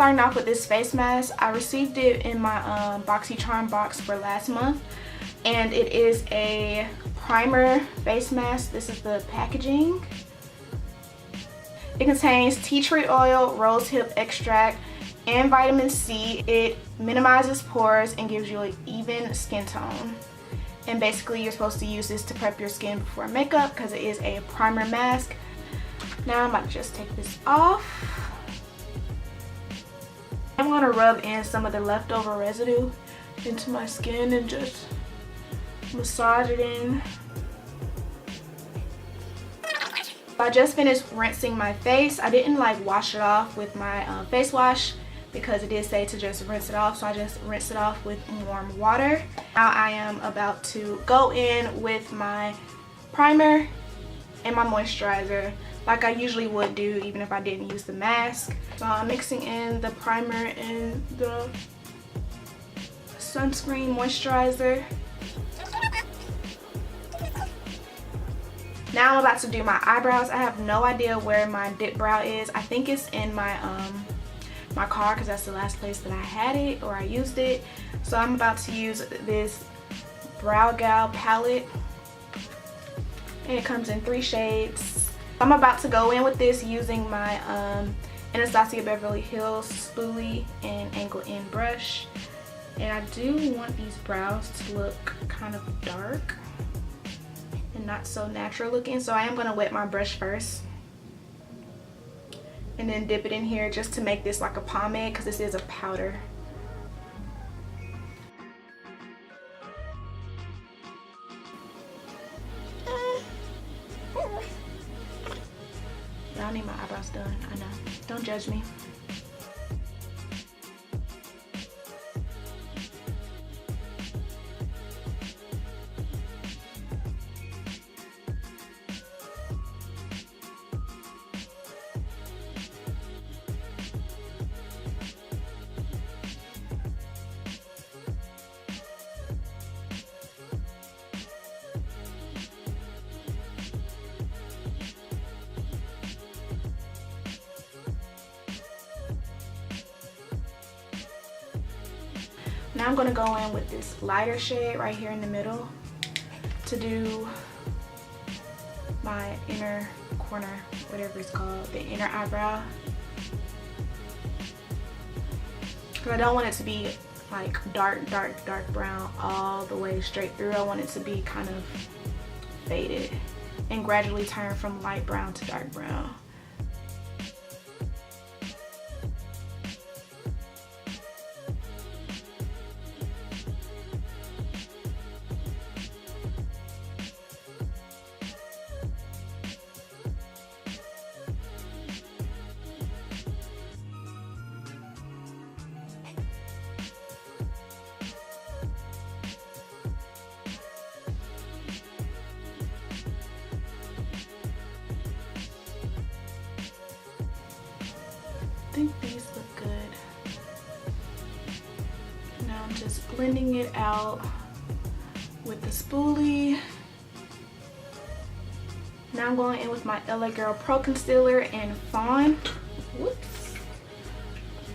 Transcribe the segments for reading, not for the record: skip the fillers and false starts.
starting off with this face mask. I received it in my BoxyCharm box for last month, and it is a primer face mask. This is the packaging. It contains tea tree oil, rosehip extract, and vitamin C. It minimizes pores and gives you an even skin tone. And basically you're supposed to use this to prep your skin before makeup because it is a primer mask. Now I'm about to just take this off. I'm going to rub in some of the leftover residue into my skin and just massage it in. I just finished rinsing my face. I didn't like wash it off with my face wash because it did say to just rinse it off, so I just rinsed it off with warm water. Now I am about to go in with my primer and my moisturizer like I usually would do even if I didn't use the mask. So I'm mixing in the primer and the sunscreen moisturizer. Now I'm about to do my eyebrows. I have no idea where my dip brow is. I think it's in my my car because that's the last place that I had it or I used it. So I'm about to use this Brow Gal palette, and it comes in 3 shades. I'm about to go in with this using my Anastasia Beverly Hills spoolie and angle in brush. And I do want these brows to look kind of dark and not so natural looking, so I am going to wet my brush first and then dip it in here just to make this like a pomade because this is a powder. Y'all need my eyebrows done, I know. Don't judge me. Now I'm going to go in with this lighter shade right here in the middle to do my inner corner, whatever it's called, the inner eyebrow. Because I don't want it to be like dark brown all the way straight through. I want it to be kind of faded and gradually turn from light brown to dark brown. I think these look good. Now I'm just blending it out with the spoolie. Now I'm going in with my LA Girl Pro Concealer and Fawn. Whoops.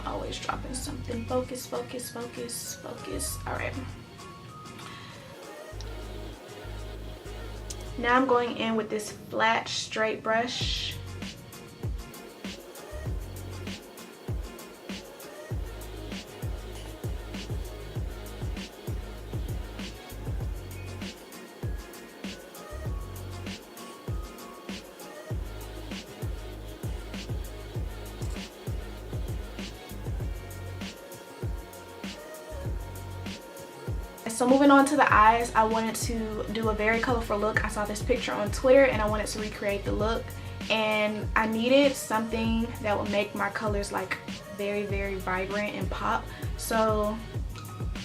Always dropping something. Focus, focus, focus, focus. Alright. Now I'm going in with this flat, straight brush. So moving on to the eyes, I wanted to do a very colorful look. I saw this picture on Twitter and I wanted to recreate the look, and I needed something that would make my colors like very vibrant and pop. So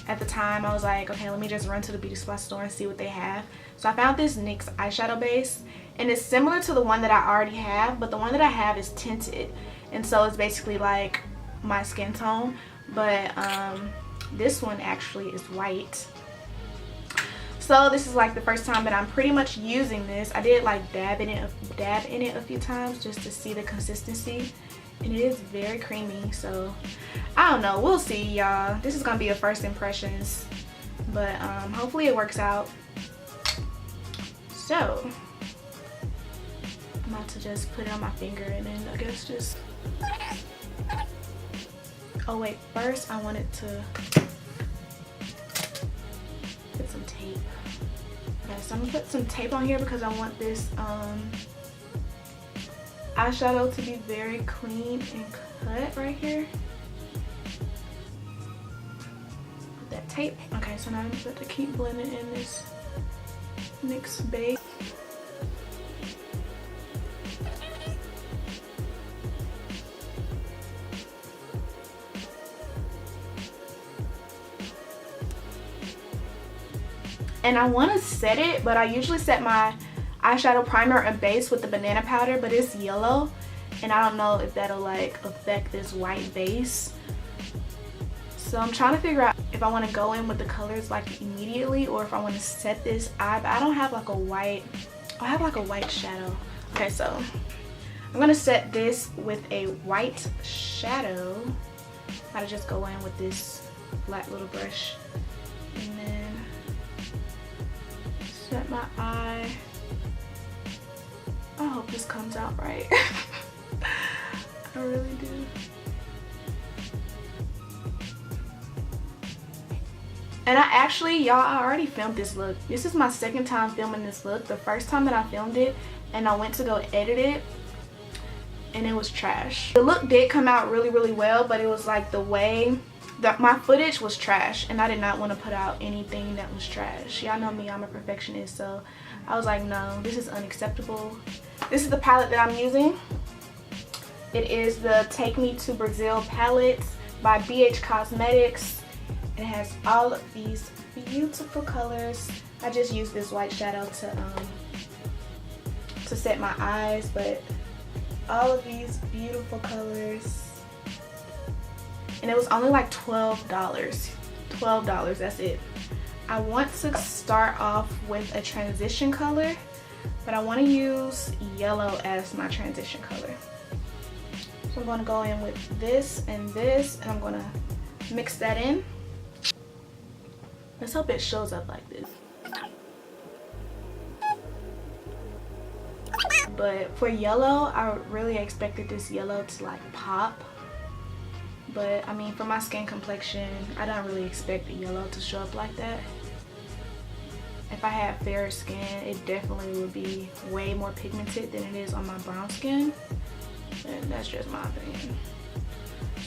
at the time I was like, okay, let me just run to the beauty supply store and see what they have. So I found this NYX eyeshadow base, and it's similar to the one that I already have, but the one that I have is tinted, and so it's basically like my skin tone, but this one actually is white. So this is like the first time that I'm pretty much using this. I did like dab in it a few times just to see the consistency, and it is very creamy, so I don't know, we'll see, y'all. This is gonna be a first impressions, but hopefully it works out. So I'm about to just put it on my finger and then I guess just, oh wait, first I wanted to put some tape. Okay, so I'm gonna put some tape on here because I want this eyeshadow to be very clean and cut right here. Put that tape. Okay, so now I'm just going to keep blending in this NYX base. And I want to set it, but I usually set my eyeshadow primer and base with the banana powder, but it's yellow and I don't know if that'll like affect this white base. So I'm trying to figure out if I want to go in with the colors like immediately or if I want to set this eye, but I don't have like a white, I have like a white shadow. Okay, so I'm gonna set this with a white shadow. I gotta just go in with this flat little brush and then set my eye. I hope this comes out right. I really do. And I actually, y'all, I already filmed this look. This is my second time filming this look. The first time that I filmed it and I went to go edit it and it was trash. The look did come out really, really well, but it was like the way that my footage was trash and I did not want to put out anything that was trash. Y'all know me, I'm a perfectionist, so I was like, no, this is unacceptable. This is the palette that I'm using. It is the Take Me to Brazil palette by BH Cosmetics. It has all of these beautiful colors. I just used this white shadow to set my eyes, but all of these beautiful colors. And it was only like $12. $12, that's it. I want to start off with a transition color, but I want to use yellow as my transition color. So I'm going to go in with this, and I'm going to mix that in. Let's hope it shows up like this. But for yellow, I really expected this yellow to like pop. But I mean, for my skin complexion, I don't really expect the yellow to show up like that. If I had fairer skin, it definitely would be way more pigmented than it is on my brown skin. And that's just my opinion.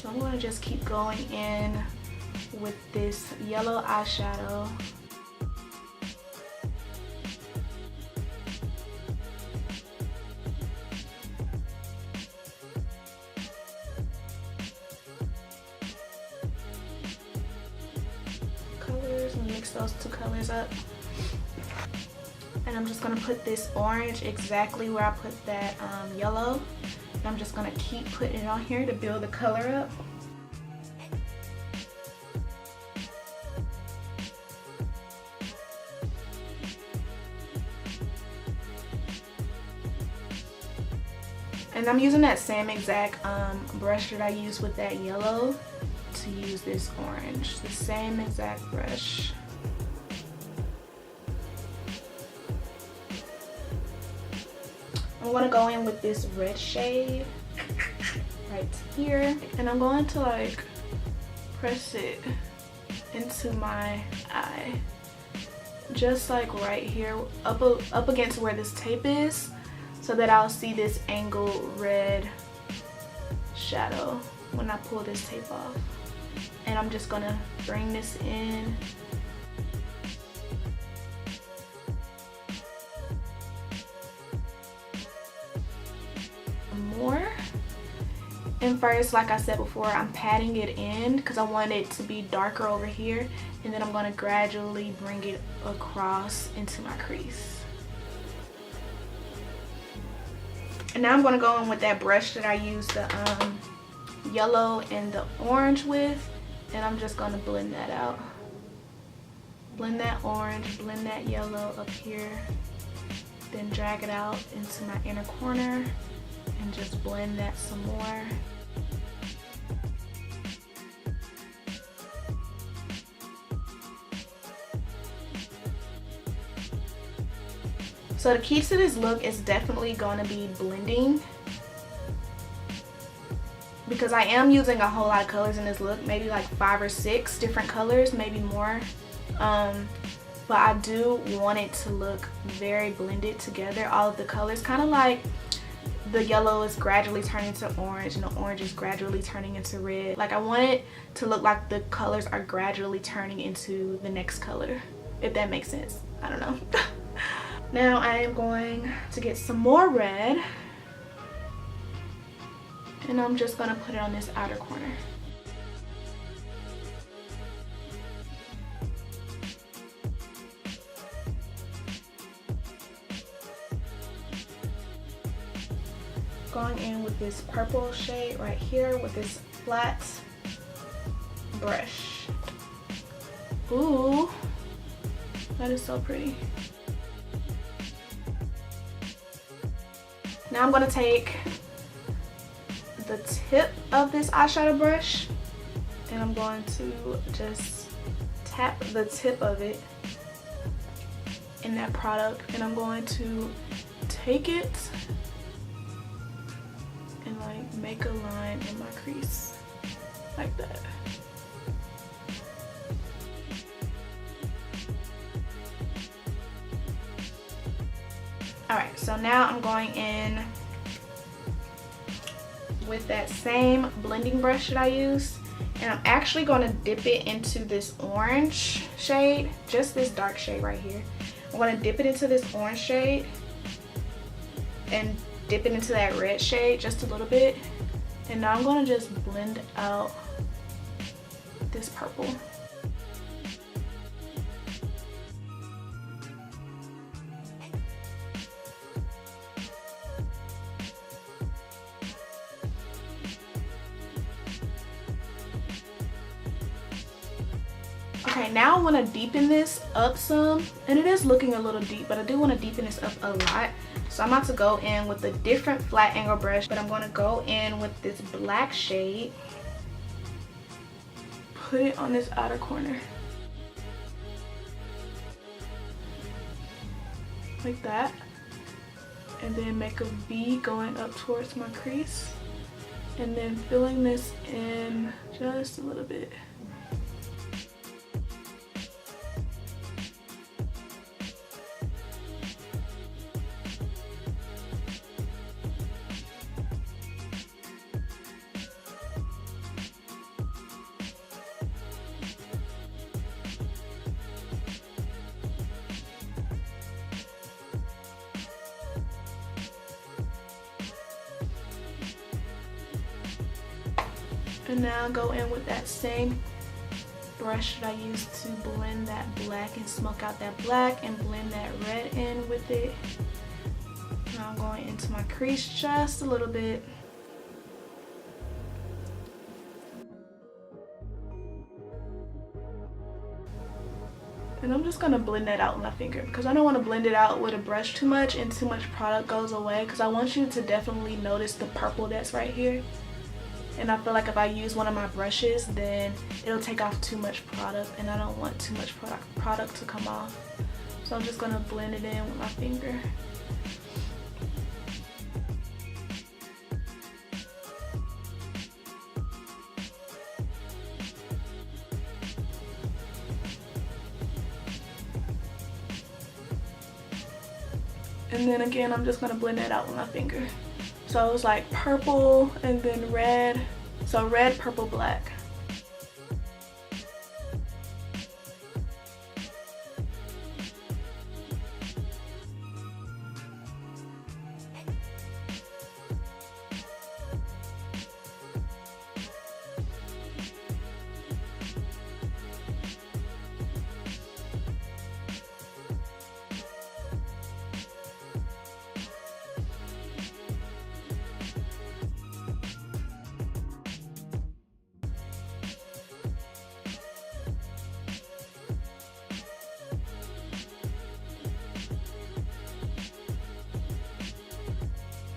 So I'm gonna just keep going in with this yellow eyeshadow. Colors, and mix those two colors up. And I'm just gonna put this orange exactly where I put that yellow. And I'm just gonna keep putting it on here to build the color up. And I'm using that same exact brush that I used with that yellow to use this orange. The same exact brush. I'm going to go in with this red shade right here. And I'm going to like press it into my eye. Just like right here, up against where this tape is, so that I'll see this angled red shadow when I pull this tape off. And I'm just gonna bring this in. More. And first, like I said before, I'm patting it in because I want it to be darker over here. And then I'm gonna gradually bring it across into my crease. And now I'm going to go in with that brush that I used the yellow and the orange with, and I'm just going to blend that out. Blend that orange, blend that yellow up here, then drag it out into my inner corner and just blend that some more. So the key to this look is definitely going to be blending, because I am using a whole lot of colors in this look, maybe like 5 or 6 different colors, maybe more. But I do want it to look very blended together, all of the colors, kind of like the yellow is gradually turning to orange and the orange is gradually turning into red. Like I want it to look like the colors are gradually turning into the next color, if that makes sense. I don't know. Now I am going to get some more red, and I'm just gonna put it on this outer corner. Going in with this purple shade right here with this flat brush. Ooh, that is so pretty. Now I'm gonna take the tip of this eyeshadow brush and I'm going to just tap the tip of it in that product, and I'm going to take it and like make a line in my crease like that. Alright, so now I'm going in with that same blending brush that I used, and I'm actually going to dip it into this orange shade, just this dark shade right here. I'm going to dip it into this orange shade and dip it into that red shade just a little bit, and now I'm going to just blend out this purple. Okay, now I want to deepen this up some, and it is looking a little deep, but I do want to deepen this up a lot. So I'm about to go in with a different flat angle brush, but I'm going to go in with this black shade, put it on this outer corner like that, and then make a V going up towards my crease, and then filling this in just a little bit. And now go in with that same brush that I used to blend that black and smoke out that black and blend that red in with it. Now I'm going into my crease just a little bit. And I'm just gonna blend that out with my finger, because I don't want to blend it out with a brush too much and too much product goes away, because I want you to definitely notice the purple that's right here. And I feel like if I use one of my brushes, then it'll take off too much product, and I don't want too much product to come off. So I'm just gonna blend it in with my finger. And then again, I'm just gonna blend it out with my finger. So it was like purple and then red. So red, purple, black.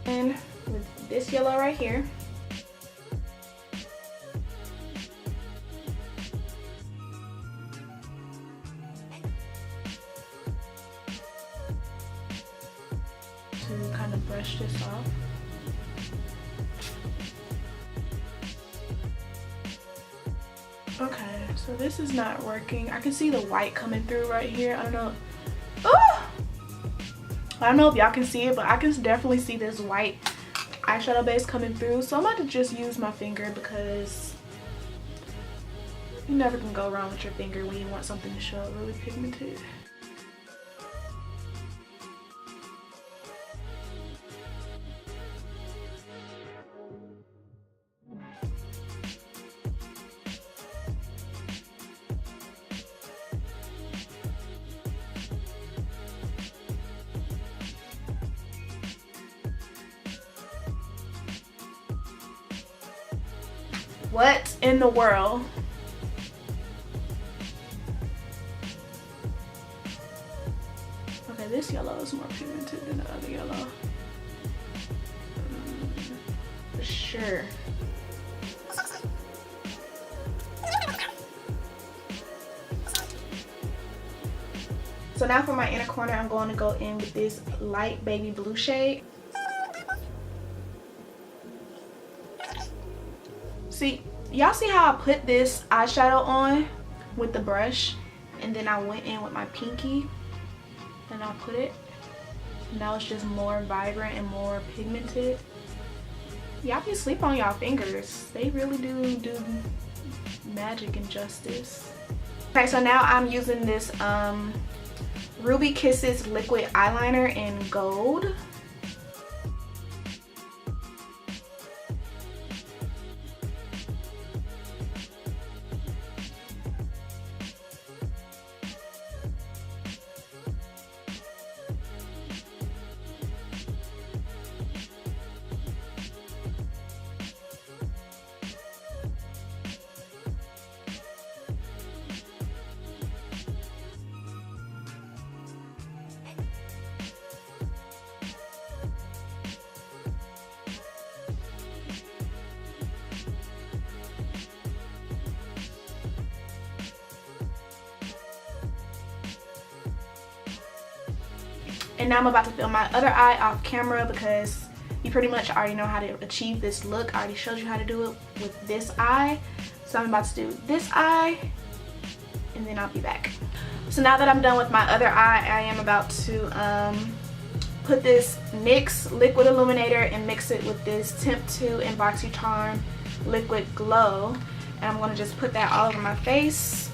And with this yellow right here, brush this off. Okay, so this is not working. I can see the white coming through right here. I don't know. Oh! I don't know if y'all can see it, but I can definitely see this white eyeshadow base coming through. So I'm about to just use my finger because you never can go wrong with your finger when you want something to show really pigmented. What in the world? Okay, this yellow is more pigmented than the other yellow. For sure. So now for my inner corner, I'm going to go in with this light baby blue shade. See, y'all see how I put this eyeshadow on with the brush, and then I went in with my pinky and I put it. Now it's just more vibrant and more pigmented. Y'all can sleep on y'all fingers. They really do magic and justice. Okay, so now I'm using this Ruby Kisses liquid eyeliner in gold. And now I'm about to film my other eye off camera because you pretty much already know how to achieve this look. I already showed you how to do it with this eye. So I'm about to do this eye and then I'll be back. So now that I'm done with my other eye, I am about to put this NYX liquid illuminator and mix it with this Temp 2 and BoxyCharm liquid glow. And I'm going to just put that all over my face.